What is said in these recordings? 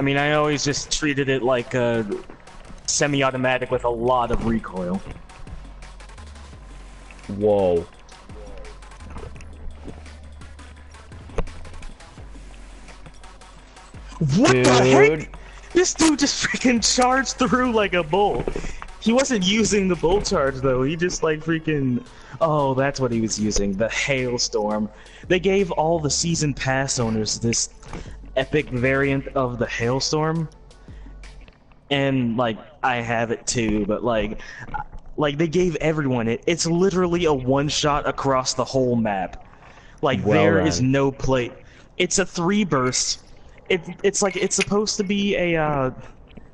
I mean, I always just treated it like a semi-automatic with a lot of recoil. Whoa. What Dude. the heck? This dude just freaking charged through like a bull. He wasn't using the bull charge though. He just like freaking... Oh, that's what he was using. The hailstorm. They gave all the season pass owners this epic variant of the hailstorm. And like, I have it too, but like they gave everyone it. It's literally a one-shot across the whole map. Like, Well there then. is no play. It's a 3-burst. It's like, it's supposed to be a,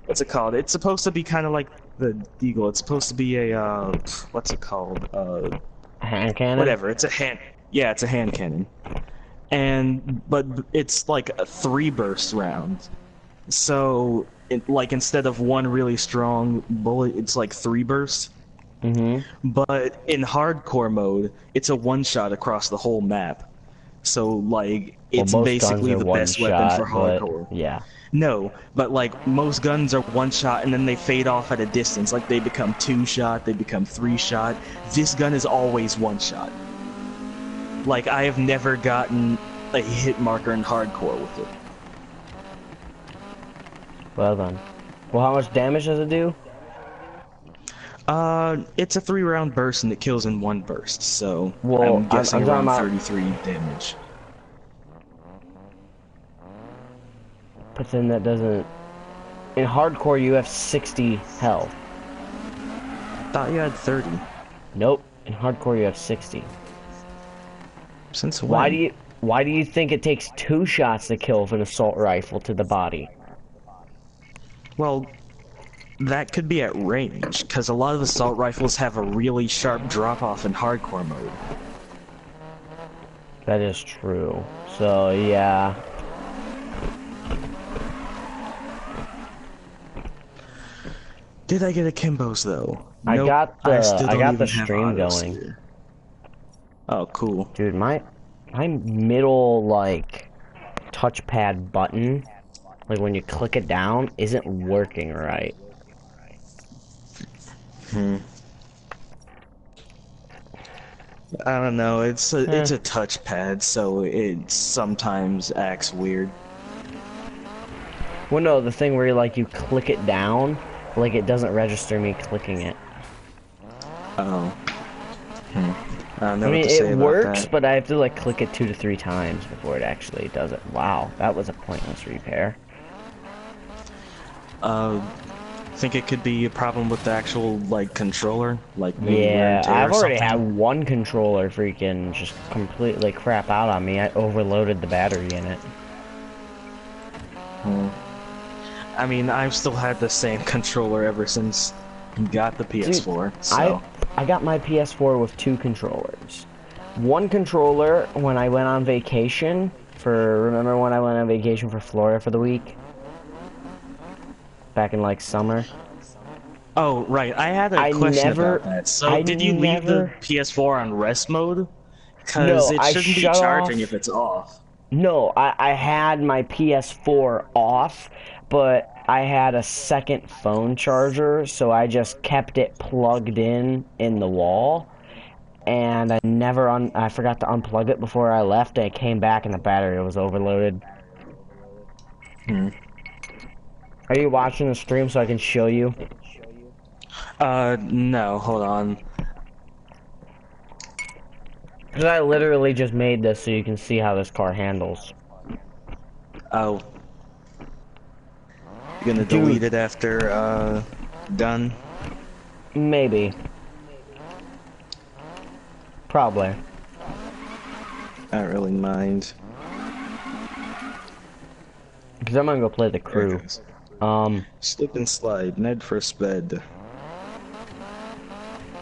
what's it called? It's supposed to be kind of like the Eagle. It's supposed to be a, what's it called? Hand cannon? Whatever. It's a hand, yeah, it's a hand cannon. But it's like a 3-burst round. So, like, instead of one really strong bullet, it's like 3 bursts. But in hardcore mode, it's a one-shot across the whole map. So, like, it's basically the best weapon for hardcore. Yeah. No, but like, most guns are one-shot and then they fade off at a distance. Like, they become 2-shot, they become 3-shot. This gun is always one-shot. Like, I have never gotten a hit marker in hardcore with it. Well then. Well, how much damage does it do? It's a 3-round burst and it kills in 1 burst, so well, I'm guessing I'm around about 33 damage. But then that doesn't... In hardcore, you have 60 health. Thought you had 30. Nope. In hardcore, you have 60. Since when? Why do you think it takes 2 shots to kill with an assault rifle to the body? Well, that could be at range, because a lot of assault rifles have a really sharp drop-off in hardcore mode. That is true. So, yeah. Did I get a Kimbo's, though? I Nope, got I still don't the even have stream auto going. steer. Oh, cool. Dude, my middle, like, touchpad button, like when you click it down, isn't working right. I don't know, it's a touchpad, so it sometimes acts weird. Well, no, the thing where you click it down, like it doesn't register me clicking it. Oh. I don't know I what mean, to say it about works, that. but I have to like click it 2 to 3 times before it actually does it. Wow, that was a pointless repair. Think it could be a problem with the actual, like, controller? Like, maybe wear Yeah, and tear I've or already something? had one controller freaking just completely crap out on me. I overloaded the battery in it. I mean, I've still had the same controller ever since you got the PS4, Dude, so... I got my PS4 with 2 controllers. One controller when I went on vacation remember when I went on vacation for Florida for the week? Back in, like, summer. Oh, right, I had a question about that. So, did you leave the PS4 on rest mode? Because it shouldn't be charging if it's off. No, I had my PS4 off, but I had a second phone charger, so I just kept it plugged in the wall, and I forgot to unplug it before I left, and I came back and the battery was overloaded. Are you watching the stream so I can show you? No, hold on. Because I literally just made this so you can see how this car handles. Oh. You gonna delete it after, done? Maybe. Probably. I don't really mind. Because I'm gonna go play the crew. Slip and slide, Ned for sped.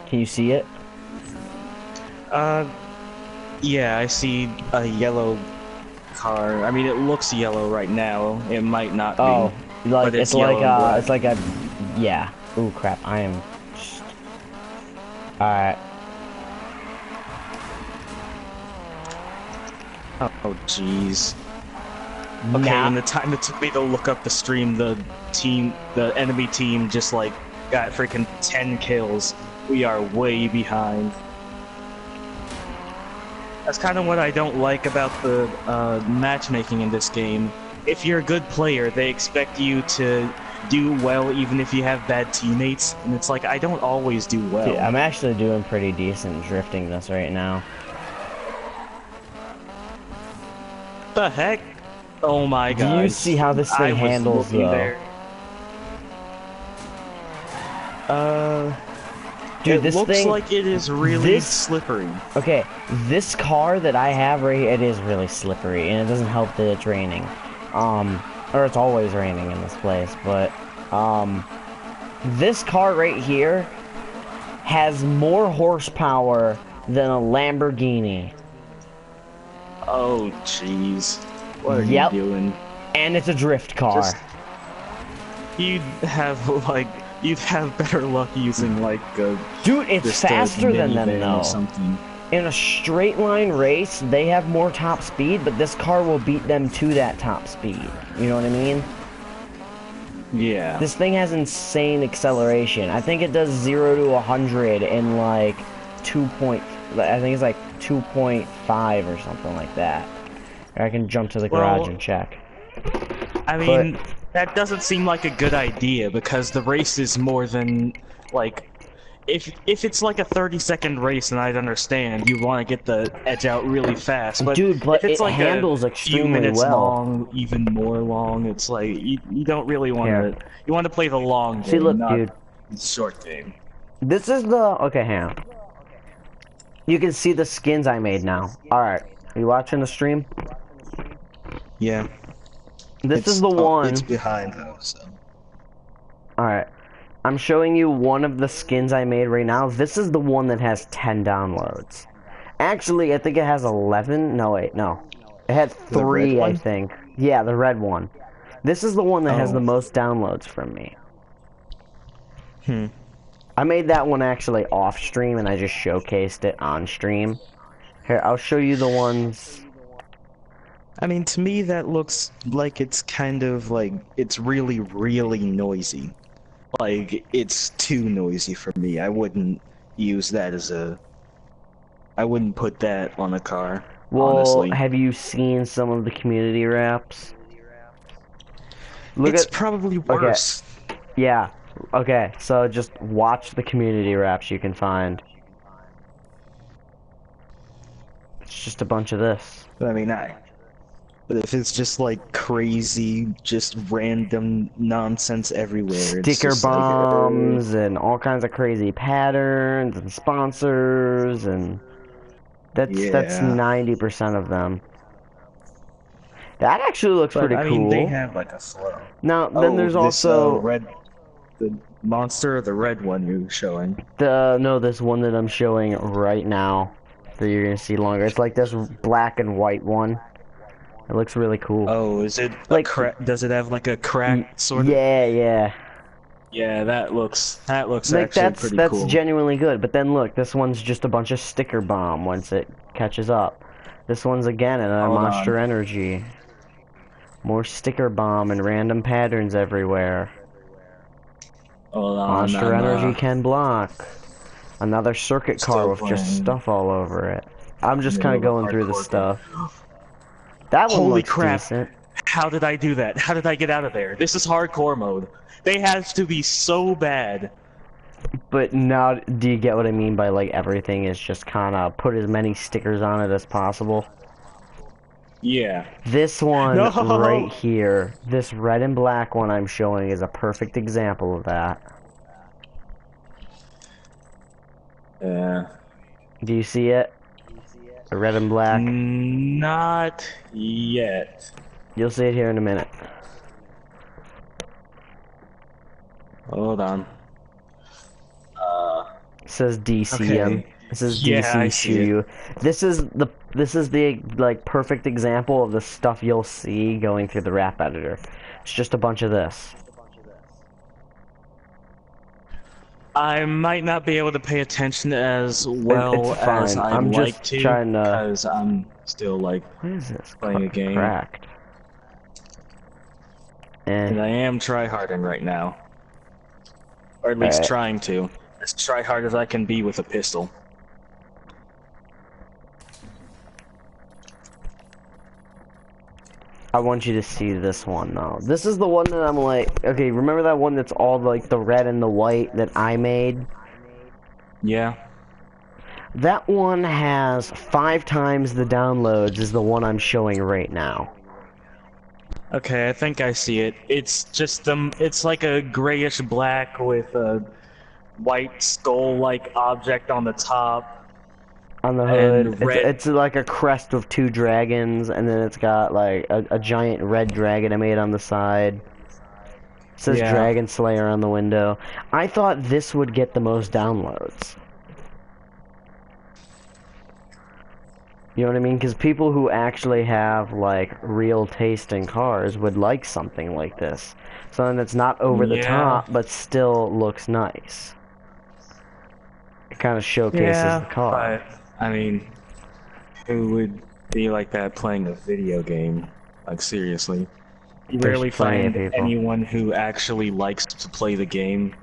Can you see it? Yeah, I see a yellow car. I mean, it looks yellow right now. It might not be. Oh, like but it's like a yeah. Ooh, crap! I am. All right. Oh, jeez. Okay, Now, in the time it took me to look up the stream, the enemy team just like got freaking 10 kills. We are way behind. That's kind of what I don't like about the matchmaking in this game. If you're a good player, they expect you to do well even if you have bad teammates, and it's like, I don't always do well. dude, I'm actually doing pretty decent drifting this right now. The heck? Oh my god. Do you see how this thing handles, though? Dude, this looks thing, like it is really slippery. Okay, this car that I have right here, it is really slippery, and it doesn't help that it's raining. Or it's always raining in this place, but, this car right here has more horsepower than a Lamborghini. Oh, jeez. What are you doing? And it's a drift car. You'd have better luck using like a... Dude, it's faster than them though. Something. In a straight line race, they have more top speed, but this car will beat them to that top speed. You know what I mean? Yeah. This thing has insane acceleration. I think it does 0 to 100 in like I think it's like 2.5 or something like that. Or I can jump to the garage and check. I mean, that doesn't seem like a good idea because the race is more than like, if it's like a 30-second race, and I'd understand you want to get the edge out really fast. But dude, but if it's it like handles a extremely few minutes well. long, even more long, it's like you don't really want to. You want to play the long game, see, look, not dude, the short game. This is the hang on. You can see the skins I made now. All right, are you watching the stream? Yeah. This is the one. It's behind though, so. Alright. I'm showing you one of the skins I made right now. This is the one that has 10 downloads. Actually, I think it has 11. No, wait, no. It had 3, I think. Yeah, the red one. This is the one that has the most downloads from me. I made that one actually off stream, and I just showcased it on stream. Here, I'll show you the ones. I mean, to me, that looks like it's kind of like, it's really, really noisy. Like, it's too noisy for me. I wouldn't use that as a... I wouldn't put that on a car, honestly. Well, have you seen some of the community raps? It's probably worse. Okay. Yeah. Okay, so just watch the community raps you can find. It's just a bunch of this. I mean, but if it's just like crazy, just random nonsense everywhere, sticker bombs and all kinds of crazy patterns and sponsors, and that's 90% of them. That actually looks pretty cool. I mean, they have like a flow. Now, then there's also the monster, the red one you're showing. No, this one that I'm showing right now that you're gonna see longer. It's like this black and white one. It looks really cool. Oh, is it like does it have like a crack sort of? Yeah. Yeah, that looks like actually pretty cool. That's genuinely good. But then look, this one's just a bunch of sticker bomb once it catches up. This one's again another Monster Energy. More sticker bomb and random patterns everywhere. Hold on, Monster Energy can block. Another circuit car with just stuff all over it. I'm just kind of going through the stuff. That one Holy looks crap! decent. How did I do that? How did I get out of there? This is hardcore mode. They have to be so bad. But now, do you get what I mean by like everything is just kind of put as many stickers on it as possible? Yeah. This one right here, this red and black one I'm showing is a perfect example of that. Yeah. Do you see it? The red and black? Not yet. You'll see it here in a minute. Hold on. It says DCM. Okay. It says Yeah, I see DCU. This is the like perfect example of the stuff you'll see going through the rap editor. It's just a bunch of this. I might not be able to pay attention as well as I'd like to, because I'm still like what is this? playing a game. Cracked. And I am tryharding right now. Or at least Alright. trying to. As tryhard as I can be with a pistol. I want you to see this one though. This is the one that I'm like, okay, remember that one that's all like the red and the white that I made? Yeah. That one has 5 times the downloads as the one I'm showing right now. Okay, I think I see it. It's just it's like a grayish black with a white skull-like object on the top. On the hood, And red. it's like a crest with 2 dragons, and then it's got like a giant red dragon I made on the side. It says Yeah. Dragon Slayer on the window. I thought this would get the most downloads. You know what I mean? Because people who actually have like real taste in cars would like something like this. Something that's not over the top, but still looks nice. It kind of showcases the car. But, I mean, who would be like that playing a video game? Like, seriously. You There's rarely plenty of find people. anyone who actually likes to play the game.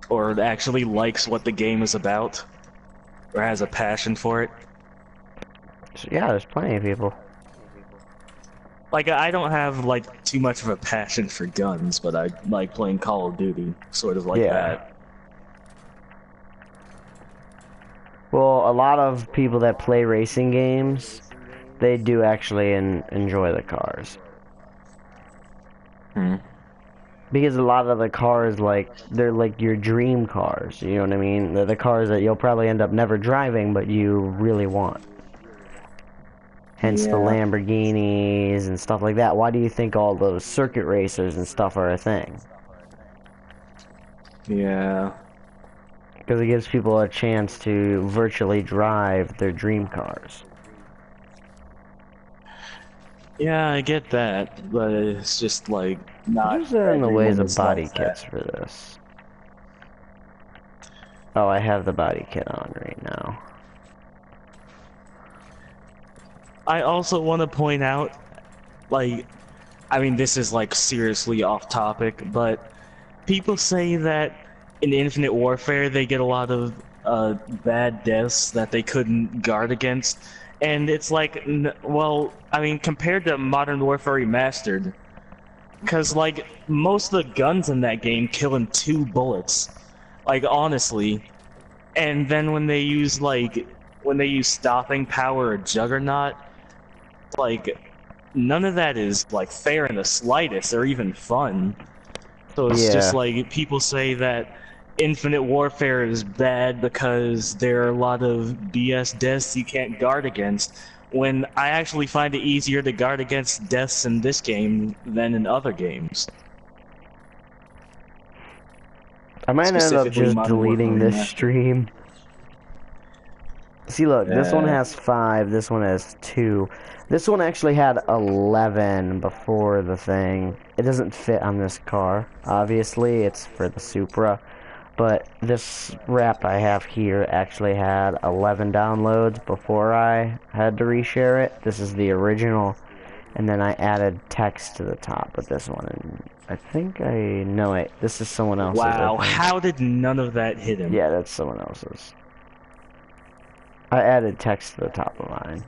Or actually likes what the game is about. Or has a passion for it. So, yeah, there's plenty of people. Like, I don't have, like, too much of a passion for guns, but I like playing Call of Duty. Sort of like that. Well, a lot of people that play racing games, they do actually enjoy the cars. Because a lot of the cars, like, they're like your dream cars, you know what I mean? They're the cars that you'll probably end up never driving, but you really want. Hence the Lamborghinis and stuff like that. Why do you think all those circuit racers and stuff are a thing? Yeah. Because it gives people a chance to virtually drive their dream cars. Yeah, I get that, but it's just like not. Who's there in the ways of everyone body likes that. kits for this? Oh, I have the body kit on right now. I also want to point out, like, I mean, this is like seriously off topic, but people say that in Infinite Warfare they get a lot of bad deaths that they couldn't guard against, and it's like, well, I mean, compared to Modern Warfare Remastered, because like most of the guns in that game kill in 2 bullets, like honestly, and then when they use stopping power or Juggernaut, like none of that is like fair in the slightest or even fun. So it's just like people say that Infinite Warfare is bad because there are a lot of BS deaths you can't guard against, when I actually find it easier to guard against deaths in this game than in other games. I might end up just deleting this stream. See, look, this one has 5, this one has 2. This one actually had 11 before the thing. It doesn't fit on this car. Obviously, it's for the Supra. But this wrap I have here actually had 11 downloads before I had to reshare it. This is the original. And then I added text to the top of this one. And I think I know it. This is someone else's. Wow, how did none of that hit him? Yeah, that's someone else's. I added text to the top of mine.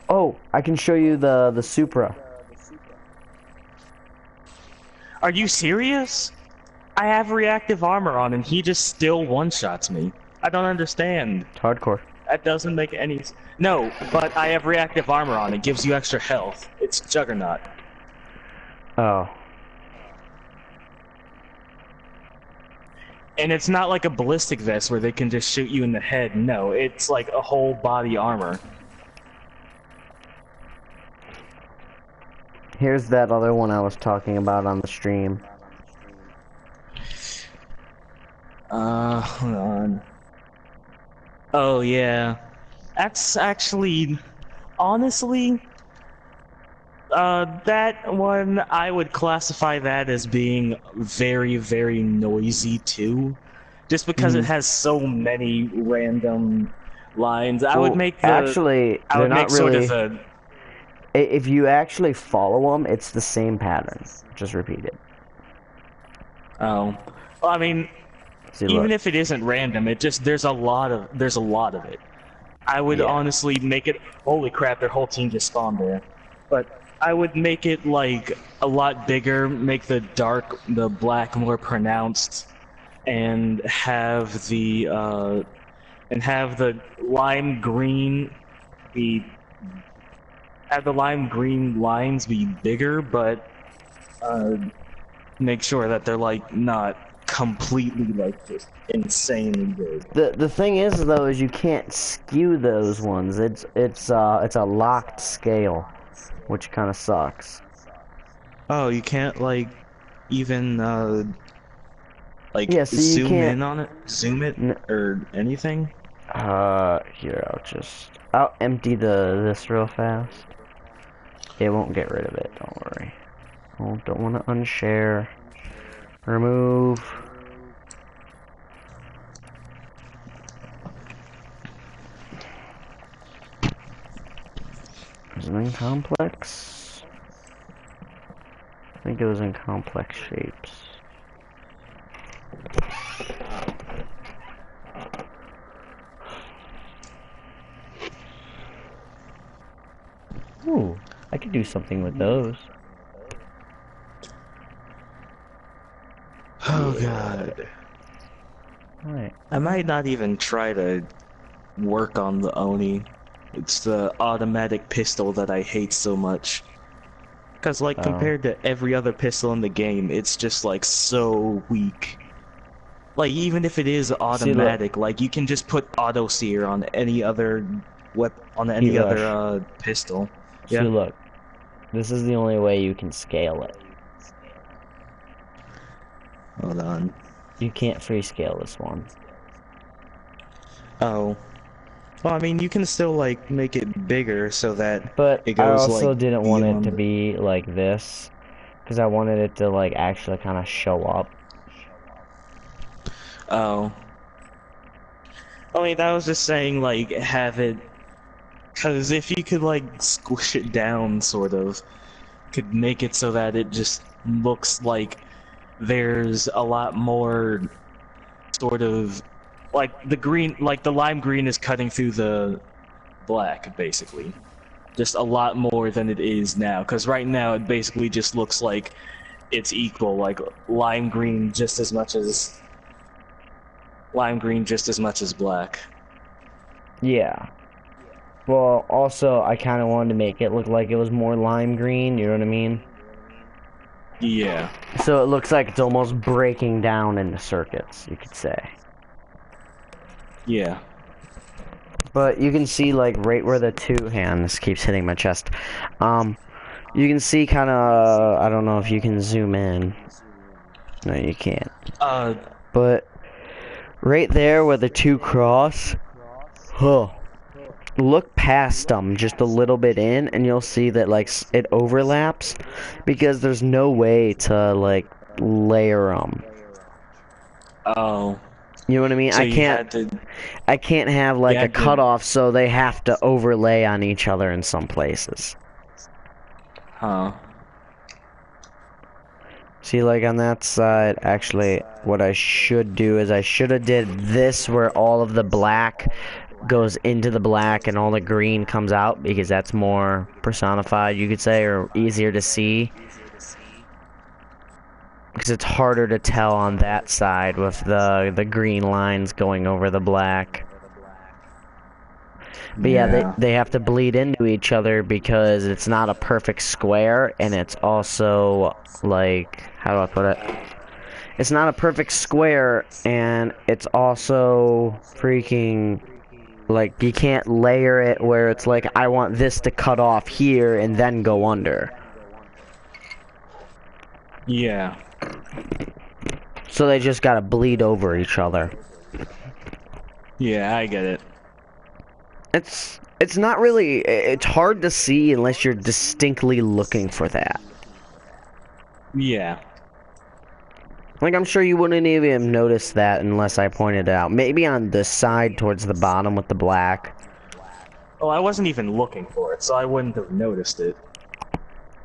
Oh, I can show you the Supra. Are you serious? I have reactive armor on and he just still one-shots me. I don't understand. It's hardcore. That doesn't make any... No, but I have reactive armor on. It gives you extra health. It's Juggernaut. Oh. And it's not like a ballistic vest where they can just shoot you in the head. No, it's like a whole body armor. Here's that other one I was talking about on the stream. Hold on. Oh, yeah. That's actually... Honestly... that one, I would classify that as being very, very noisy, too. Just because it has so many random lines. I would make the... Actually, I would make not really... sort of If you actually follow them, it's the same pattern, just repeated. Oh, well, I mean, See, even look. if it isn't random, it just there's a lot of it. I would Yeah. honestly make it. Holy crap! Their whole team just spawned there. But I would make it like a lot bigger. Make the black more pronounced, and have the lime green be have the lime green lines be bigger, but make sure that they're like not completely like just insanely big. The thing is though is you can't skew those ones. It's a locked scale, which kind of sucks. Oh, you can't like even like Yeah, so you zoom can't. in on it, zoom it, or anything. Here I'll empty this real fast. It won't get rid of it. Don't worry. Oh, don't want to unshare. Remove. Is it in complex? I think it was in complex shapes. Ooh, I could do something with those. Oh god. Alright. I might not even try to work on the Oni. It's the automatic pistol that I hate so much. Because, like, compared to every other pistol in the game, it's just, like, so weak. Like, even if it is automatic, like, you can just put auto-sear on any other pistol. See, look. This is the only way you can scale it. Hold on. You can't free scale this one. Oh. Well, I mean, you can still, like, make it bigger so that but it goes, I also like, didn't want it to be like this. Because I wanted it to, like, actually kind of show up. Oh. I mean, that was just saying, like, have it... Because if you could, like, squish it down, sort of, could make it so that it just looks like there's a lot more, sort of, like, the lime green is cutting through the black, basically. Just a lot more than it is now, because right now it basically just looks like it's equal, like, lime green just as much as black. Yeah. Well, also, I kind of wanted to make it look like it was more lime green, you know what I mean? Yeah. So it looks like it's almost breaking down into circuits, you could say. Yeah. But you can see, like, right where the two hands keeps hitting my chest. You can see kind of, I don't know if you can zoom in. No, you can't. But right there where the two cross, look past them just a little bit in, and you'll see that, like, it overlaps, because there's no way to, like, layer them. Oh. You know what I mean? So I can't have, like, a cutoff, so they have to overlay on each other in some places. Huh. See, like, on that side, actually, what I should do is I should have did this where all of the black goes into the black and all the green comes out, because that's more personified, you could say, or easier to see. Because it's harder to tell on that side with the green lines going over the black. But yeah, they have to bleed into each other because it's not a perfect square, and it's also, like, how do I put it? It's not a perfect square, and it's also freaking, like, you can't layer it where it's like, I want this to cut off here and then go under. Yeah. So they just gotta bleed over each other. Yeah, I get it. It's not really, it's hard to see unless you're distinctly looking for that. Yeah. Like, I'm sure you wouldn't even notice that unless I pointed it out. Maybe on the side towards the bottom with the black. Oh, I wasn't even looking for it, so I wouldn't have noticed it.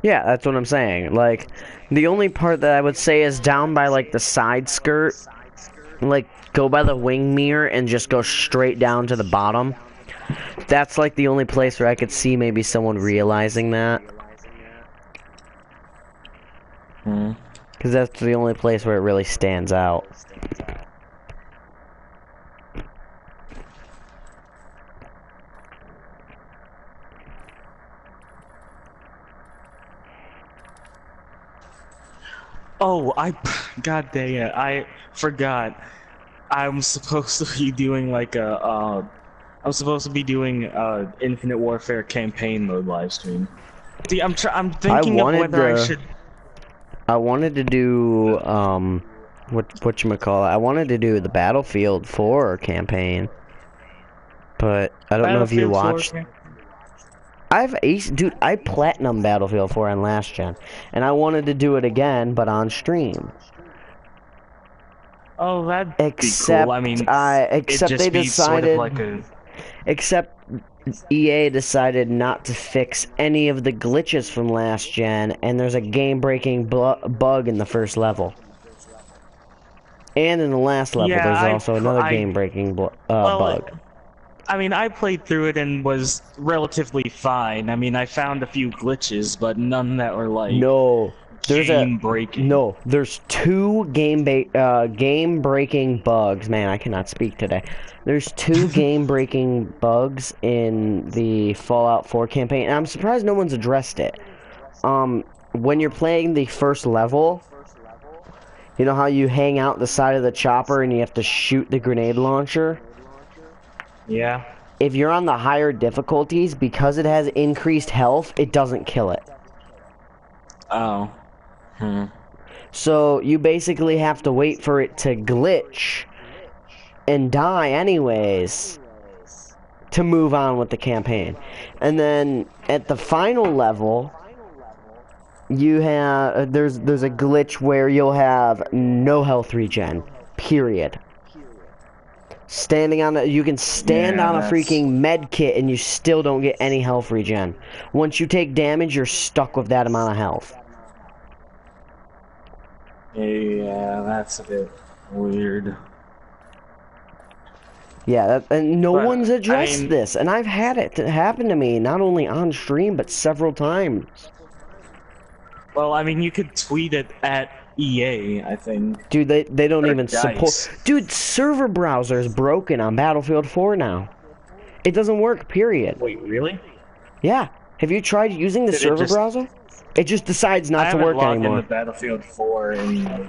Yeah, that's what I'm saying. Like, the only part that I would say is down by, like, the side skirt. Like, go by the wing mirror and just go straight down to the bottom. That's, like, the only place where I could see maybe someone realizing that. Hmm. Because that's the only place where it really stands out. Oh, God dang it, I forgot. I'm supposed to be doing like I'm supposed to be doing Infinite Warfare campaign mode live stream. See, I'm I thinking of wanted whether I to... should. I wanted to do, whatchamacallit? I wanted to do the Battlefield 4 campaign. But I don't know if you Battlefield 4 watched... Dude, I platinum Battlefield 4 on last gen. And I wanted to do it again, but on stream. Oh, that'd be cool. I mean, it'd Except they just be sort of decided... like a. Except EA decided not to fix any of the glitches from last gen, and there's a game-breaking bug in the first level. And in the last level, Yeah, there's also another I game-breaking well, bug. I mean, I played through it and was relatively fine. I mean, I found a few glitches, but none that were like No, game breaking. there's two game-breaking bugs. Man, I cannot speak today. There's two game-breaking bugs in the Fallout 4 campaign, and I'm surprised no one's addressed it. When you're playing the first level, you know how you hang out the side of the chopper and you have to shoot the grenade launcher? Yeah. If you're on the higher difficulties, because it has increased health, it doesn't kill it. Oh. Hmm. So you basically have to wait for it to glitch and die anyways to move on with the campaign. And then at the final level, you have there's a glitch where you'll have no health regen, period. You can stand on a freaking med kit and you still don't get any health regen. Once you take damage, you're stuck with that amount of health. Yeah, that's a bit weird. Yeah, and no But, one's addressed I mean, this, and I've had it happen to me, not only on stream, but several times. well, I mean, you could tweet it at EA, I think. Dude, they don't Or even support... DICE. Dude, server browser is broken on Battlefield 4 now. It doesn't work, period. Wait, really? Yeah. Have you tried using the server browser? It just decides not to work anymore. I haven't logged into Battlefield 4 in...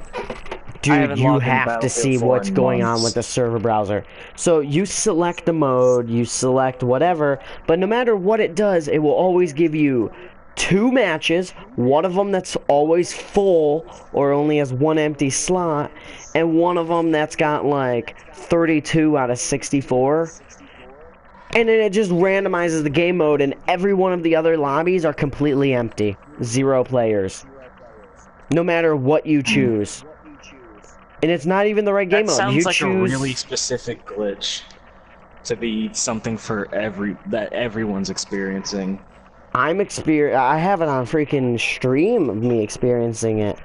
Dude, you have to see what's going on with the server browser. So you select the mode, you select whatever, but no matter what it does, it will always give you 2 matches, one of them that's always full or only has 1 empty slot, and one of them that's got like 32 out of 64. And then it just randomizes the game mode, and every one of the other lobbies are completely empty. 0 players. No matter what you choose. And it's not even the right game mode. That sounds like a really specific glitch to be something for that everyone's experiencing. I have it on freaking stream of me experiencing it.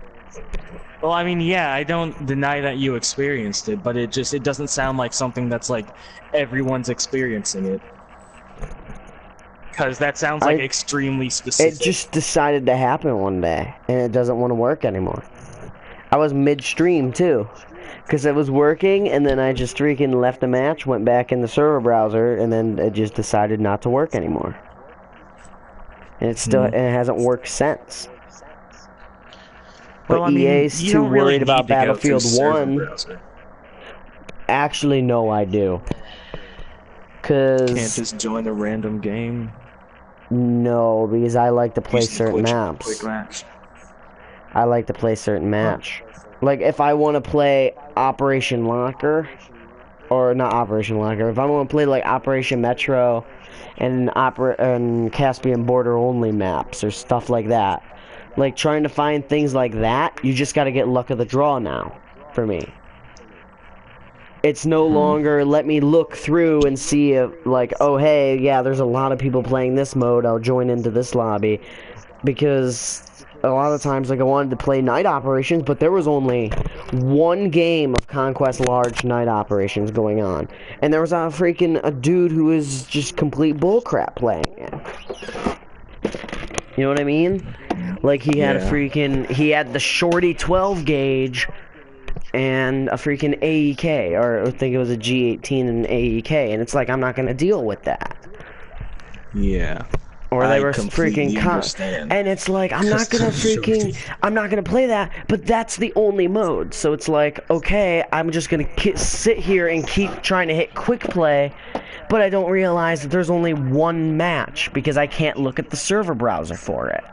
Well, I mean, yeah, I don't deny that you experienced it, but it doesn't sound like something that's like everyone's experiencing it. Because that sounds like extremely specific. It just decided to happen one day, and it doesn't want to work anymore. I was mid-stream, too. Because it was working, and then I just freaking left the match, went back in the server browser, and then it just decided not to work anymore. And it hasn't worked since. But EA's too worried about Battlefield 1. Actually, no, I do. Cause can't just join a random game. No, because I like to play certain maps. Quick match. I like to play certain match. Like if I want to play Operation Locker, or not Operation Locker, if I want to play like Operation Metro and Caspian Border only maps or stuff like that. Like trying to find things like that, you just gotta get luck of the draw now, for me. It's no longer let me look through and see if, like, oh hey, yeah, there's a lot of people playing this mode, I'll join into this lobby. because a lot of times like I wanted to play night operations, but there was only one game of Conquest Large night operations going on, and there was a dude who was just complete bullcrap playing it. You know what I mean? Like he had he had the shorty 12 gauge and a freaking AEK, or I think it was a G18 and an AEK, and it's like I'm not gonna deal with that. Yeah. Or they were freaking and it's like I'm not gonna play that, but that's the only mode. So it's like, okay, I'm just gonna sit here and keep trying to hit quick play, but I don't realize that there's only one match because I can't look at the server browser for it.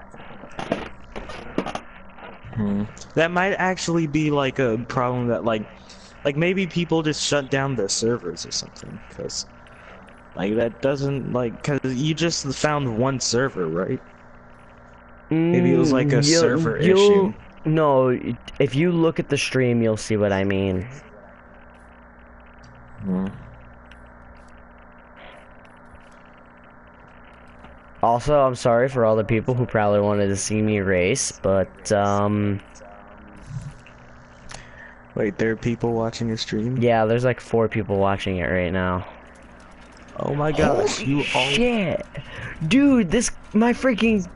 That might actually be like a problem that like maybe people just shut down their servers or something, because like that doesn't because you just found one server, right? Maybe it was like a server issue. No, if you look at the stream, you'll see what I mean. Also, I'm sorry for all the people who probably wanted to see me race, but Wait, there are people watching your stream? yeah, there's like 4 people watching it right now. Oh my gosh, Holy shit! Dude, my freaking...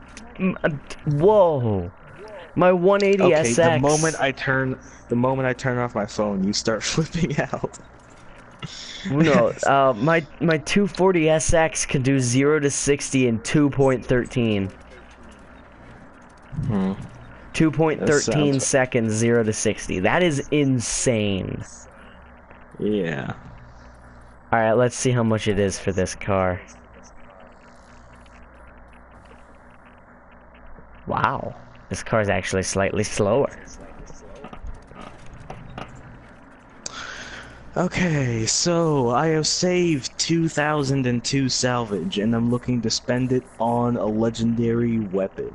Whoa! My 180 okay, SX... the moment I turn off my phone, you start flipping out. No, my 240 SX can do 0 to 60 in 2.13. 2.13 seconds, 0 to 60. That is insane. Yeah. Alright, let's see how much it is for this car. Wow. This car is actually slightly slower. Okay, so I have saved 2002 salvage, and I'm looking to spend it on a legendary weapon.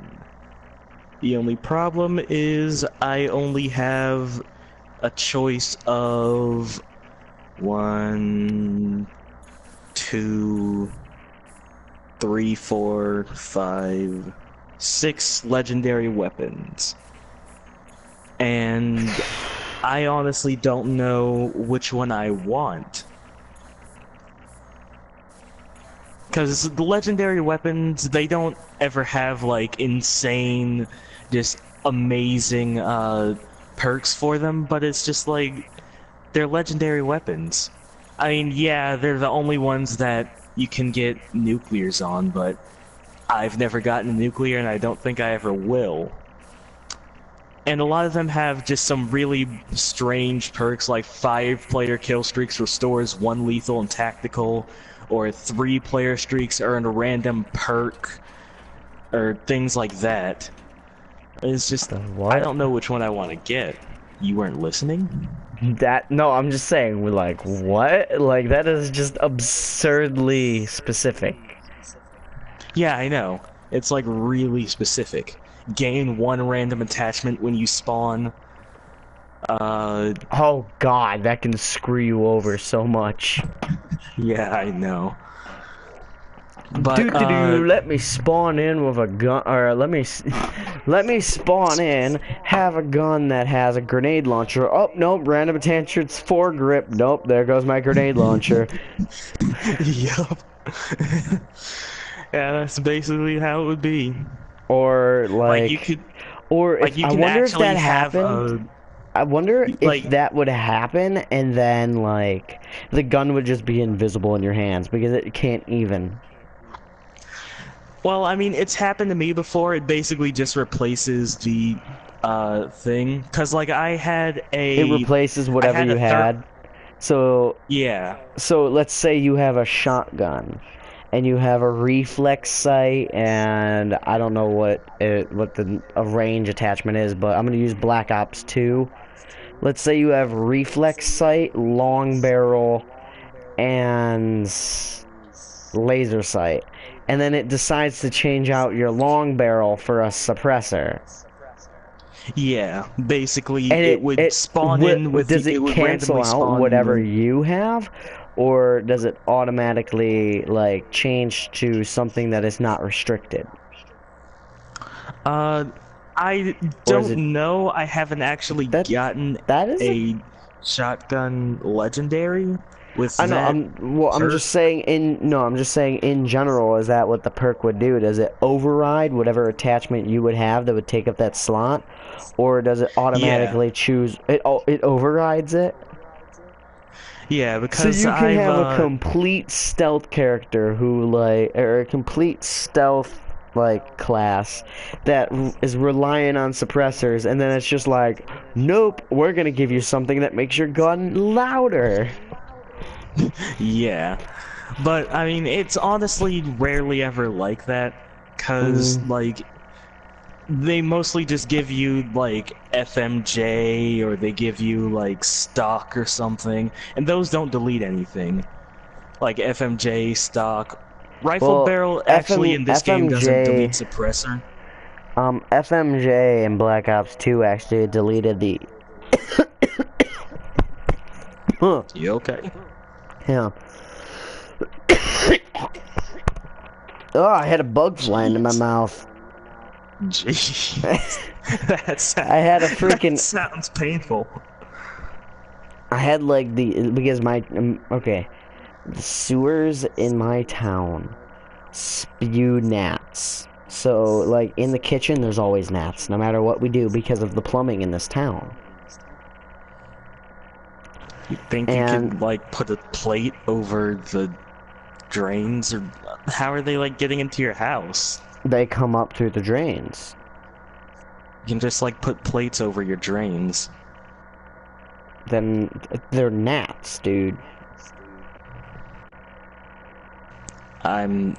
The only problem is I only have a choice of 1, 2, 3, 4, 5, 6 legendary weapons. And I honestly don't know which one I want. Because the legendary weapons, they don't ever have, like, insane, just amazing, perks for them, but it's just, like, they're legendary weapons. I mean, yeah, they're the only ones that you can get nuclears on, but I've never gotten a nuclear, and I don't think I ever will. And a lot of them have just some really strange perks, like 5-player kill streaks restores 1 lethal and tactical, or 3-player streaks earn a random perk, or things like that. It's just, I don't know which one I want to get. You weren't listening? No, I'm just saying, like, what? Like, that is just absurdly specific. Yeah, I know. It's, like, really specific. Gain 1 random attachment when you spawn. Oh god, that can screw you over so much. Yeah, I know. But, let me spawn in with a gun, or let me spawn in, have a gun that has a grenade launcher. Oh, nope, random attachments 4 grip. Nope, there goes my grenade launcher. Yup. Yeah, that's basically how it would be. Or like you could, or like, if, you I can wonder if actually that have happened. I wonder like, if that would happen, and then like the gun would just be invisible in your hands because it can't even. Well, I mean, it's happened to me before. It basically just replaces the thing, cause like I had a. It replaces whatever you had. So yeah. So let's say you have a shotgun, and you have a reflex sight, and I don't know what a range attachment is, but I'm gonna use Black Ops 2. Let's say you have reflex sight, long barrel, and laser sight, and then it decides to change out your long barrel for a suppressor. Yeah, basically And it would spawn in with. Does it cancel out whatever you have, or does it automatically like change to something that is not restricted? Uh, I Or is don't it know. I haven't actually that gotten that is a a shotgun legendary with I know. that I'm perk. just saying in no. I'm just saying in general. Is that what the perk would do? Does it override whatever attachment you would have that would take up that slot, or does it Yeah, automatically choose it? It overrides it. yeah, So because you can I've have a complete stealth character who or a complete stealth class that is relying on suppressors, and then it's just like, nope, we're gonna give you something that makes your gun louder. yeah, but I mean, it's honestly rarely ever like that, cause Mm. like they mostly just give you like FMJ or they give you like stock or something, and those don't delete anything. Like FMJ stock. Rifle Well, barrel actually in this game doesn't delete FMJ, suppressor. FMJ in Black Ops 2 actually deleted the. Huh. You okay? Yeah. Oh, I had a bug fly into my Jeez. mouth. Jeez. I had a That freaking. sounds painful. I had like because my okay, the sewers in my town spew gnats. So like in the kitchen, there's always gnats, no matter what we do, because of the plumbing in this town. You think you And could like put a plate over the drains, or how are they like getting into your house? they come up through the drains. You can just like put plates over your drains. Then they're gnats, dude. I'm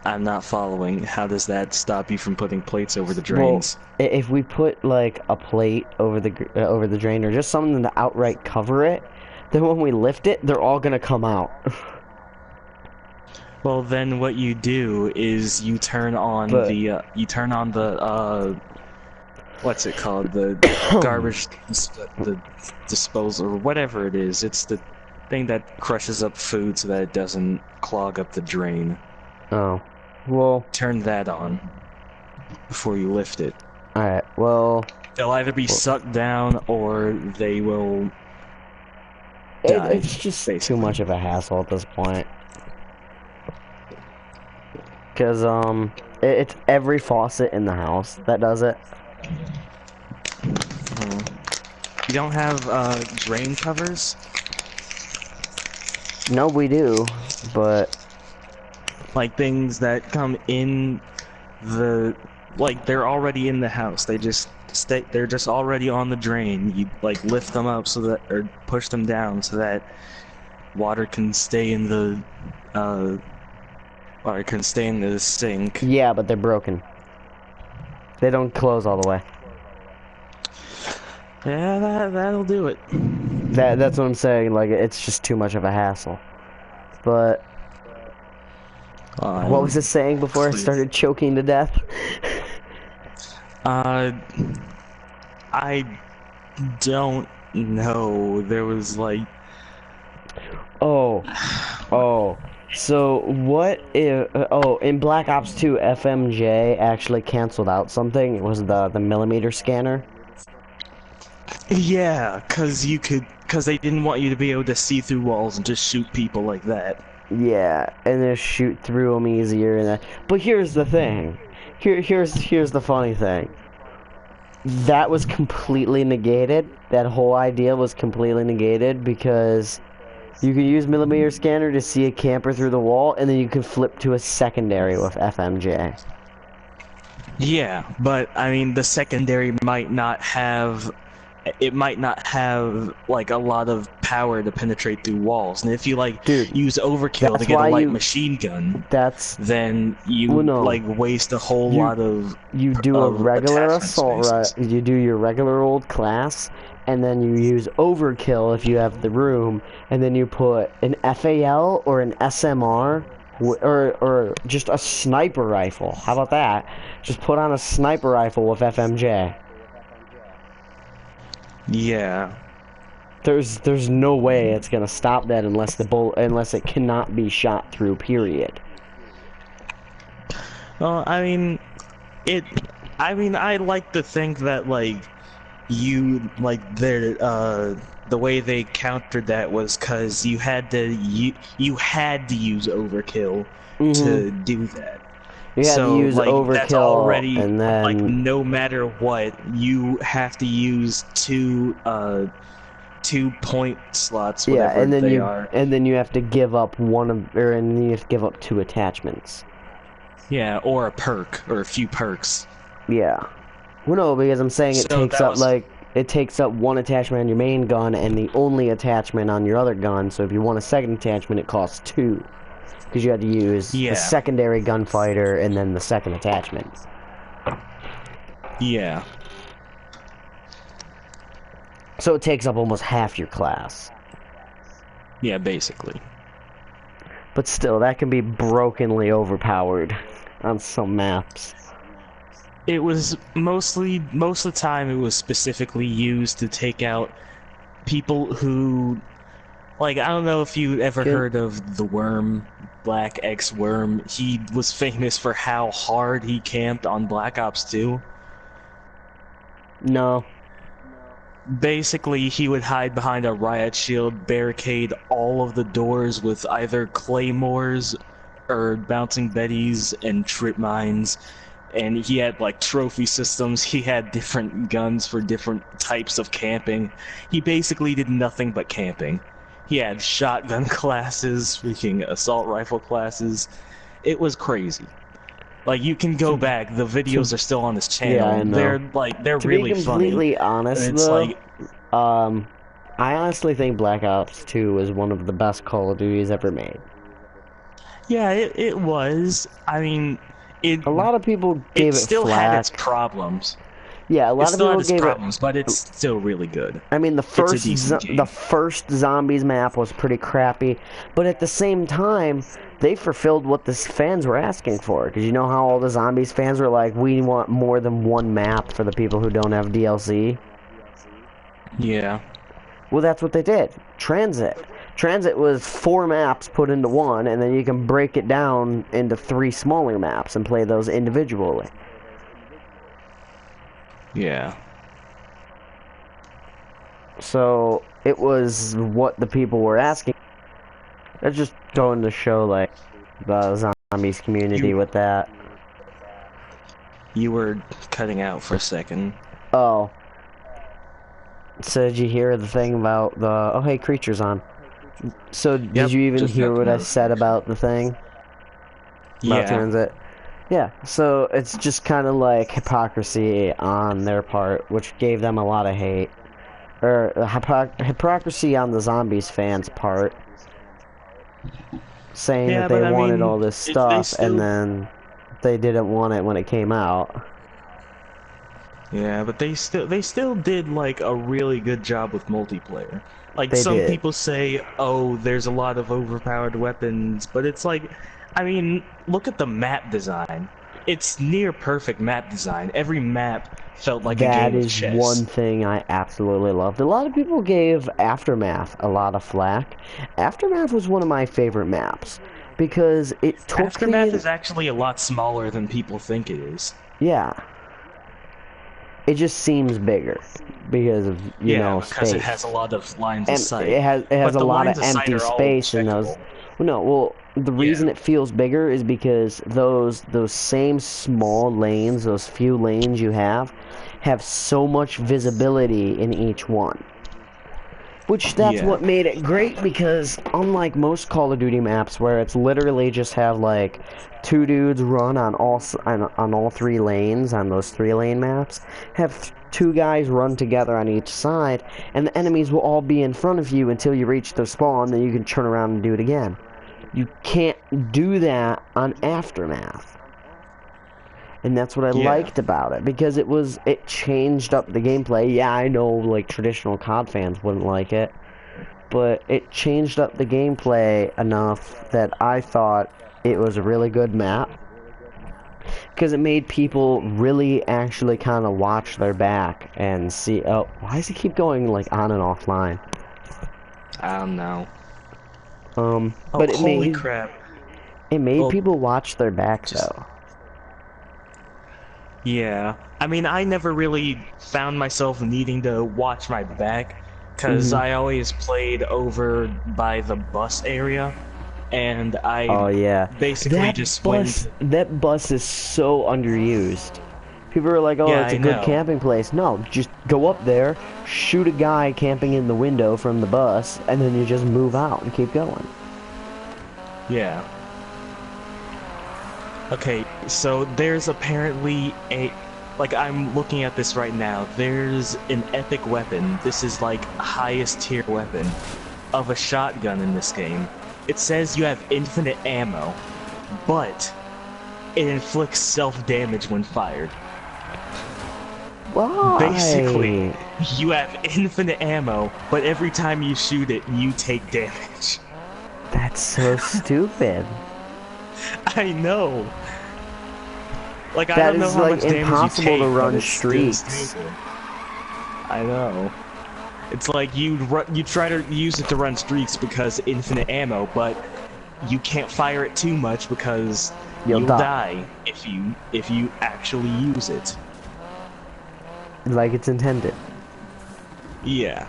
I'm not following. How does that stop you from putting plates over the Well, drains? if we put like a plate over the drain or just something to outright cover it, then when we lift it, they're all gonna come out. Well, then what you do is you turn on But the what's it called? The garbage the disposal or whatever it is. It's the thing that crushes up food so that it doesn't clog up the drain. oh, well, Turn that on before you lift it. all right, well, They'll either be sucked down or they will die, it's just too basically. much of a hassle at this point. Cause it's every faucet in the house that does it. You don't have drain covers? No, we do, but Like things that come in the like they're already in the house. They're just already on the drain. You like lift them up so that or push them down so that water can stay in the or it can stay in the sink. yeah, but they're broken. They don't close all the way. Yeah, that'll do it. That's what I'm saying. Like, it's just too much of a hassle. But what was it saying before I started choking to death? I don't know. There was like Oh. So what if? Oh, in Black Ops 2, FMJ actually canceled out something. It was the millimeter scanner. yeah, cause they didn't want you to be able to see through walls and just shoot people like that. Yeah, and then shoot through them easier. And that. But here's the thing. Here's the funny thing. That was completely negated. That whole idea was completely negated because you could use millimeter scanner to see a camper through the wall, and then you could flip to a secondary with FMJ. Yeah, but I mean the secondary might not have like a lot of power to penetrate through walls. And if you like Dude, use overkill to that's get a why light you- machine gun, That's then you Well, no. like waste a whole You- lot of you do a regular attachment assault spaces. you do your regular old class, and then you use overkill if you have the room, and then you put an FAL or an SMR or just a sniper rifle. How about that? Just put on a sniper rifle with FMJ. Yeah. There's no way it's gonna stop that unless unless it cannot be shot through. Period. Well, I mean, I mean, I like to think that like the way they countered that was because you had to use overkill Mm-hmm. to do that. You had to So use like that's overkill, already and like then no matter what, you have to use two point slots, yeah, whatever they are. and then you have to give up and then you have to give up 2 attachments. Yeah, or a perk or a few perks. Yeah. Well, no, because I'm saying So that was it takes up 1 attachment on your main gun and the only attachment on your other gun. So if you want a second attachment, it costs 2, because you had to use the yeah, secondary gunfighter and then the second attachment. yeah. So it takes up almost half your class. Yeah, basically. But still, that can be brokenly overpowered on some maps. It was most of the time it was specifically used to take out people who like I don't know if you ever Good. heard of the Worm, Black X Worm. He was famous for how hard he camped on Black Ops 2. No. Basically, he would hide behind a riot shield, barricade all of the doors with either claymores or bouncing betties and trip mines. And he had like trophy systems. He had different guns for different types of camping. He basically did nothing but camping. He had shotgun classes, freaking assault rifle classes. It was crazy. Like you can go back. The videos are still on his channel. Yeah, I know. They're To really be completely funny. honest, And it's though, like I honestly think Black Ops 2 is one of the best Call of Duties ever made. yeah, it was. I mean, A lot of people gave it still had its flack. problems. Yeah, a It lot of still had people its gave it. problems, but it's still really good. I mean, It's a decent game. the first Zombies map was pretty crappy, but at the same time, they fulfilled what the fans were asking for. Because you know how all the Zombies fans were like, we want more than one map for the people who don't have DLC? Yeah. Well, that's what they did. Transit. Transit was 4 maps put into one, and then you can break it down into 3 smaller maps and play those individually. Yeah. So, it was what the people were asking. It's just going to show, like, the Zombies community with that. You were cutting out for a second. Oh. So, did you hear the thing about the... Oh, hey, Creature's on. So, did you even hear what I said about the thing? About Transit? Yeah, so it's just kind of like hypocrisy on their part, which gave them a lot of hate. Or hypocrisy on the Zombies fans' part. Saying that they wanted all this stuff, and then they didn't want it when it came out. Yeah, but they still did like a really good job with multiplayer. Like some people say, oh, there's a lot of overpowered weapons, but it's like, I mean, look at the map design. It's near perfect map design. Every map felt like a game of chess. That is one thing I absolutely loved. A lot of people gave Aftermath a lot of flack. Aftermath was one of my favorite maps because it took Aftermath is actually a lot smaller than people think it is. Yeah. It just seems bigger because of you know because space. it has a lot of lines of sight. It has a lot of empty space in those. No, the reason it feels bigger is because those same small lanes, those few lanes you have so much visibility in each one. Which that's what made it great, because unlike most Call of Duty maps where it's literally just have like 2 dudes run on all 3 lanes on those 3-lane maps, have 2 guys run together on each side, and the enemies will all be in front of you until you reach their spawn, then you can turn around and do it again. You can't do that on Aftermath. And that's what I liked about it, because it changed up the gameplay. Yeah, I know like traditional COD fans wouldn't like it, but it changed up the gameplay enough that I thought it was a really good map, because it made people really actually kind of watch their back and see, oh, why does it keep going like on and offline? I don't know. But it holy crap. It made people watch their back though. Yeah. I mean, I never really found myself needing to watch my back because Hmm. I always played over by the bus area, and I Oh yeah, basically just went into. that bus is so underused. People are like, "Oh, Yeah, it's a I good know. camping place." No, just go up there, shoot a guy camping in the window from the bus, and then you just move out and keep going. Yeah. Okay, so there's apparently a. Like, I'm looking at this right now. There's an epic weapon. This is like highest tier weapon of a shotgun in this game. It says you have infinite ammo, but it inflicts self-damage when fired. Basically, Why? you have infinite ammo, but every time you shoot it, you take damage. That's so stupid. I know. Like, I That don't know is how like much damage you impossible to take, but run it's still streaks. stupid. I know. It's like you try to use it to run streaks because infinite ammo, but you can't fire it too much because You'll you'll die. die if you actually use it. Like it's intended. Yeah.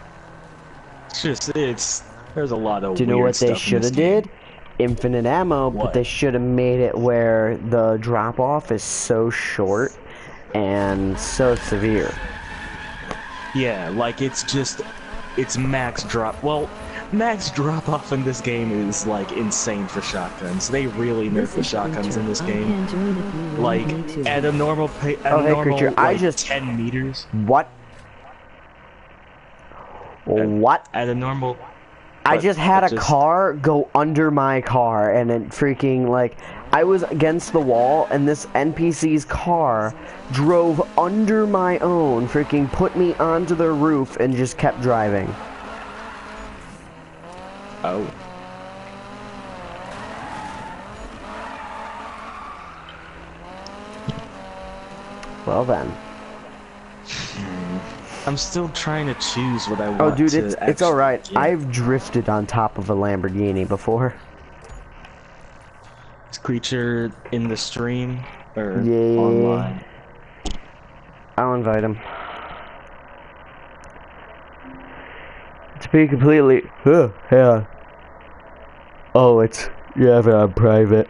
It's there's a lot of Do you know weird what they stuff in should this have game. did? Infinite ammo, but What? they should have made it where the drop off is so short and so severe. Yeah, like it's max drop. Well, max drop off in this game is like insane for shotguns. They really nerf the shotguns in this game. Like at a normal Oh hey creature, I like just 10 meters. what? At, What? at a normal I what just had what a just car go under my car and it freaking like I was against the wall and this NPC's car drove under my own, freaking put me onto the roof and just kept driving. oh. Well then. I'm still trying to choose what I want Oh dude, to it's actually alright. get. I've drifted on top of a Lamborghini before. This creature in the stream or Yeah. online. I'll invite him. To be completely yeah. Oh, it's you have it on private.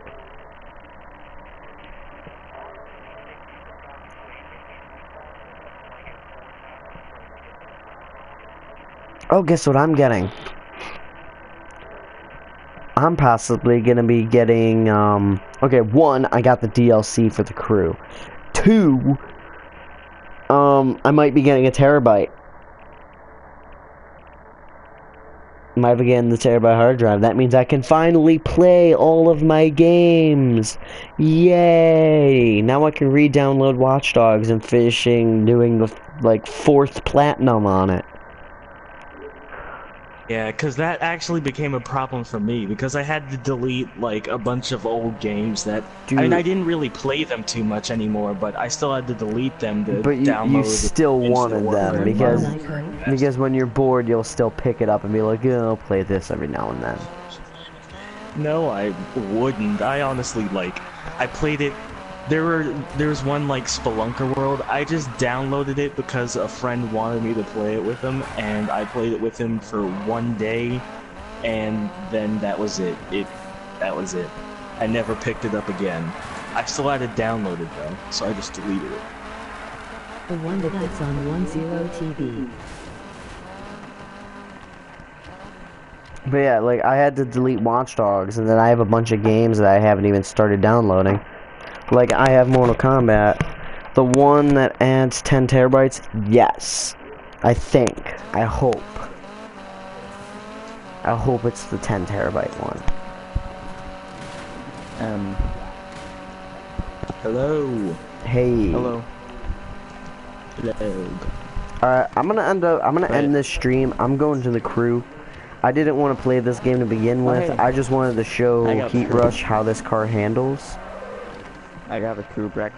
Oh, guess what I'm getting? I'm possibly gonna be getting, okay, one, I got the DLC for the crew. Two, I might be getting a terabyte. Might be getting the terabyte hard drive. That means I can finally play all of my games. Yay! Now I can re-download Watch Dogs and finishing doing the, like, 4th platinum on it. Yeah, because that actually became a problem for me because I had to delete like a bunch of old games that I mean I Dude, didn't really play them too much anymore, but I still had to delete them to but you download still Infinite wanted them Warfare because when you're bored you'll still pick it up and be like, yeah, I'll play this every now and then. No, I wouldn't. I honestly like I played it. There's one like Spelunker World. I just downloaded it because a friend wanted me to play it with him, and I played it with him for one day, and then that was it. That was it. I never picked it up again. I still had it downloaded though, so I just deleted it. The one that's on 10 TV. But yeah, like I had to delete Watch Dogs, and then I have a bunch of games that I haven't even started downloading. Like I have Mortal Kombat, the one that adds 10 terabytes. Yes, I think. I hope. I hope it's the 10 terabyte one. Hello. Hey. Hello. Hello. Alright, I'm gonna end this stream. I'm going to the crew. I didn't want to play this game to begin with. hey. I just wanted to I show got the Heat crew. Rush how this car handles. I got a crew back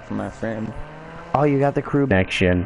from my friend. Oh, you got the crew connection.